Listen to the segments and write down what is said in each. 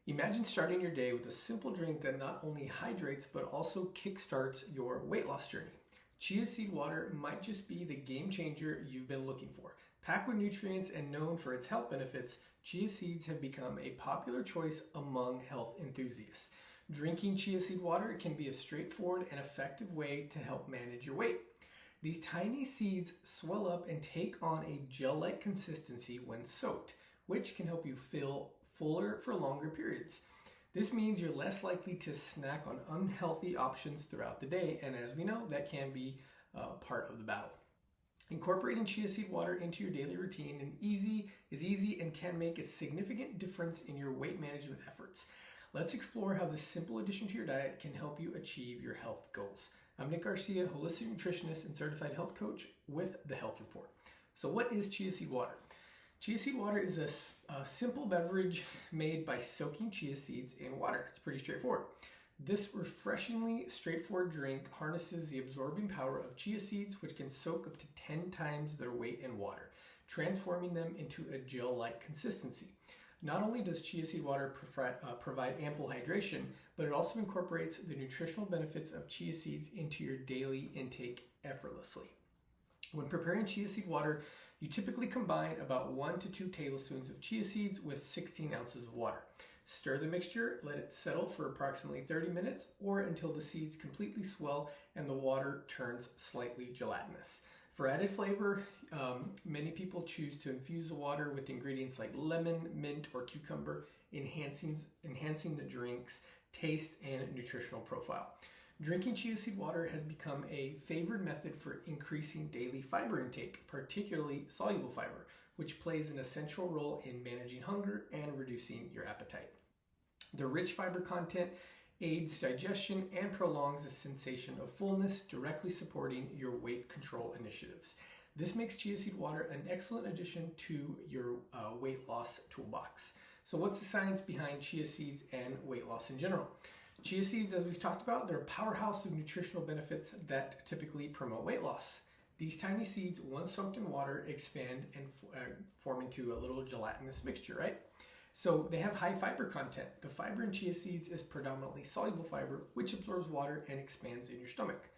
Imagine starting your day with a simple drink that not only hydrates but also kickstarts your weight loss journey. Chia seed water might just be the game changer you've been looking for. Packed with nutrients and known for its health benefits, chia seeds have become a popular choice among health enthusiasts. Drinking chia seed water can be a straightforward and effective way to help manage your weight. These tiny seeds swell up and take on a gel-like consistency when soaked, which can help you feel fuller for longer periods. This means you're less likely to snack on unhealthy options throughout the day, and as we know, that can be part of the battle. Incorporating chia seed water into your daily routine is easy and can make a significant difference in your weight management efforts. Let's explore how this simple addition to your diet can help you achieve your health goals. I'm Nick Garcia, holistic nutritionist and certified health coach with The Health Report. So what is chia seed water? Chia seed water is a simple beverage made by soaking chia seeds in water. It's pretty straightforward. This refreshingly straightforward drink harnesses the absorbing power of chia seeds, which can soak up to 10 times their weight in water, transforming them into a gel-like consistency. Not only does chia seed water provide ample hydration, but it also incorporates the nutritional benefits of chia seeds into your daily intake effortlessly. When preparing chia seed water, you typically combine about 1 to 2 tablespoons of chia seeds with 16 ounces of water. Stir the mixture, let it settle for approximately 30 minutes or until the seeds completely swell and the water turns slightly gelatinous. For added flavor, many people choose to infuse the water with ingredients like lemon, mint, or cucumber, enhancing the drink's taste and nutritional profile. Drinking chia seed water has become a favored method for increasing daily fiber intake, particularly soluble fiber, which plays an essential role in managing hunger and reducing your appetite. The rich fiber content aids digestion and prolongs a sensation of fullness, directly supporting your weight control initiatives. This makes chia seed water an excellent addition to your weight loss toolbox. So what's the science behind chia seeds and weight loss in general? Chia seeds, as we've talked about, they're a powerhouse of nutritional benefits that typically promote weight loss. These tiny seeds, once soaked in water, expand and form into a little gelatinous mixture, right? So they have high fiber content. The fiber in chia seeds is predominantly soluble fiber, which absorbs water and expands in your stomach.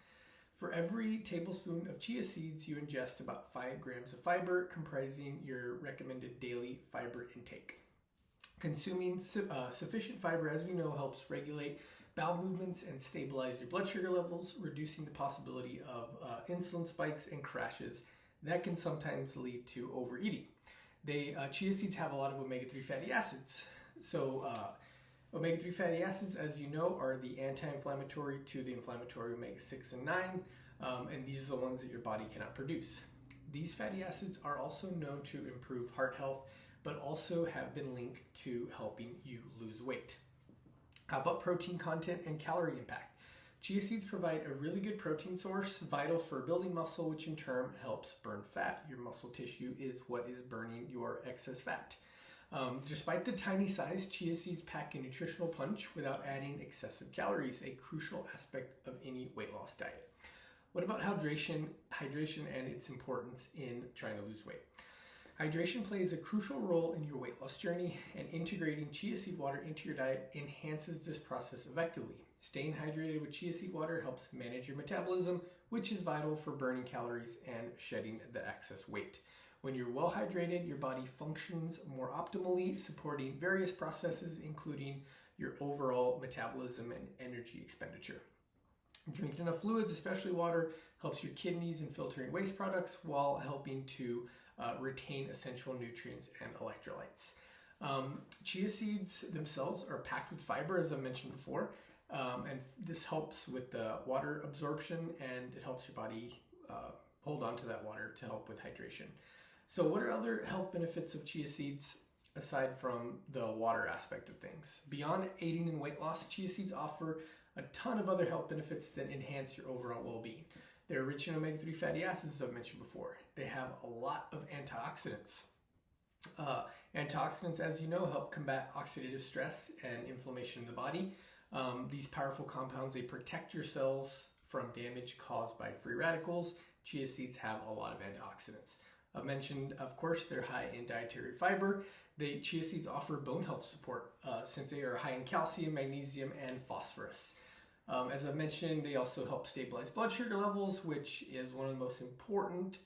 For every tablespoon of chia seeds, you ingest about 5 grams of fiber, comprising your recommended daily fiber intake. Consuming sufficient fiber, as we know, helps regulate bowel movements and stabilize your blood sugar levels, reducing the possibility of insulin spikes and crashes that can sometimes lead to overeating. Chia seeds have a lot of omega-3 fatty acids. So omega-3 fatty acids, as you know, are the anti-inflammatory to the inflammatory omega-6 and 9, and these are the ones that your body cannot produce. These fatty acids are also known to improve heart health, but also have been linked to helping you lose weight. How about protein content and calorie impact? Chia seeds provide a really good protein source, vital for building muscle, which in turn helps burn fat. Your muscle tissue is what is burning your excess fat. Despite the tiny size, chia seeds pack a nutritional punch without adding excessive calories, a crucial aspect of any weight loss diet. What about hydration and its importance in trying to lose weight? Hydration plays a crucial role in your weight loss journey, and integrating chia seed water into your diet enhances this process effectively. Staying hydrated with chia seed water helps manage your metabolism, which is vital for burning calories and shedding the excess weight. When you're well hydrated, your body functions more optimally, supporting various processes, including your overall metabolism and energy expenditure. Drinking enough fluids, especially water, helps your kidneys in filtering waste products while helping to retain essential nutrients and electrolytes. Chia seeds themselves are packed with fiber, as I mentioned before, and this helps with the water absorption, and it helps your body hold on to that water to help with hydration. So what are other health benefits of chia seeds aside from the water aspect of things? Beyond aiding in weight loss, chia seeds offer a ton of other health benefits that enhance your overall well-being. They're rich in omega-3 fatty acids, as I've mentioned before. They have a lot of antioxidants. Antioxidants, as you know, help combat oxidative stress and inflammation in the body. These powerful compounds, they protect your cells from damage caused by free radicals. Chia seeds have a lot of antioxidants. I mentioned, of course, they're high in dietary fiber. Chia seeds offer bone health support since they are high in calcium, magnesium, and phosphorus. As I mentioned, they also help stabilize blood sugar levels, which is one of the most important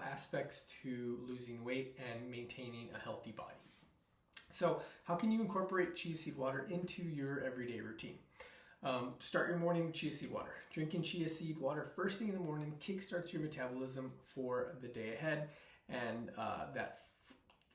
aspects to losing weight and maintaining a healthy body. So how can you incorporate chia seed water into your everyday routine? Start your morning with chia seed water. Drinking chia seed water first thing in the morning kickstarts your metabolism for the day ahead, and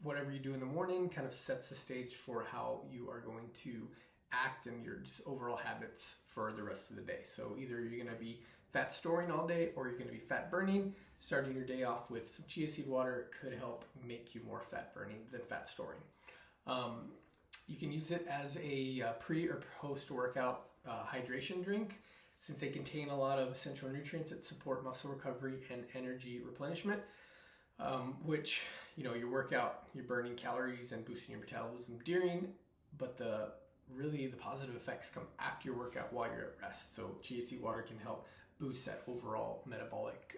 whatever you do in the morning kind of sets the stage for how you are going to act and your just overall habits for the rest of the day. So either you're going to be fat storing all day or you're going to be fat burning. Starting your day off with some chia seed water could help make you more fat burning than fat storing. You can use it as a pre or post workout hydration drink, since they contain a lot of essential nutrients that support muscle recovery and energy replenishment, which, your workout, you're burning calories and boosting your metabolism during, but the positive effects come after your workout while you're at rest. So chia seed water can help boost that overall metabolic,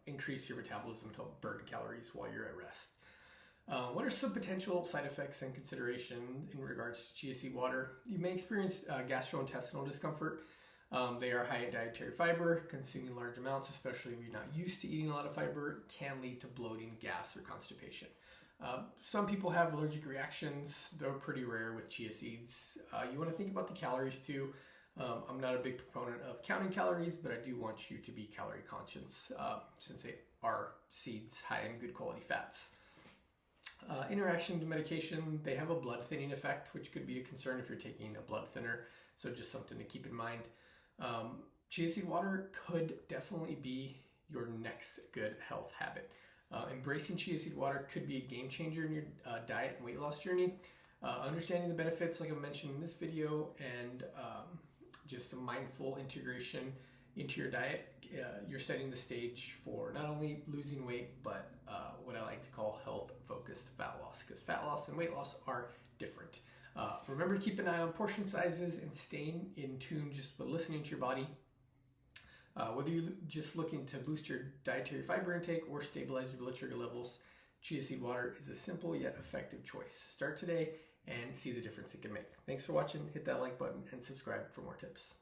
increase your metabolism to help burn calories while you're at rest. What are some potential side effects and consideration in regards to chia seed water? You may experience gastrointestinal discomfort. They are high in dietary fiber. Consuming large amounts, especially if you're not used to eating a lot of fiber, can lead to bloating, gas, or constipation. Some people have allergic reactions. They're pretty rare with chia seeds. You want to think about the calories too. I'm not a big proponent of counting calories, but I do want you to be calorie conscious since they are seeds high in good quality fats. Interaction to medication, they have a blood thinning effect, which could be a concern if you're taking a blood thinner. So just something to keep in mind. Chia seed water could definitely be your next good health habit. Embracing chia seed water could be a game changer in your diet and weight loss journey. Understanding the benefits, like I mentioned in this video, and just some mindful integration into your diet, you're setting the stage for not only losing weight, but what I like to call health-focused fat loss, because fat loss and weight loss are different. Remember to keep an eye on portion sizes and staying in tune just by listening to your body. Whether you're just looking to boost your dietary fiber intake or stabilize your blood sugar levels, chia seed water is a simple yet effective choice. Start today and see the difference it can make. Thanks for watching. Hit that like button and subscribe for more tips.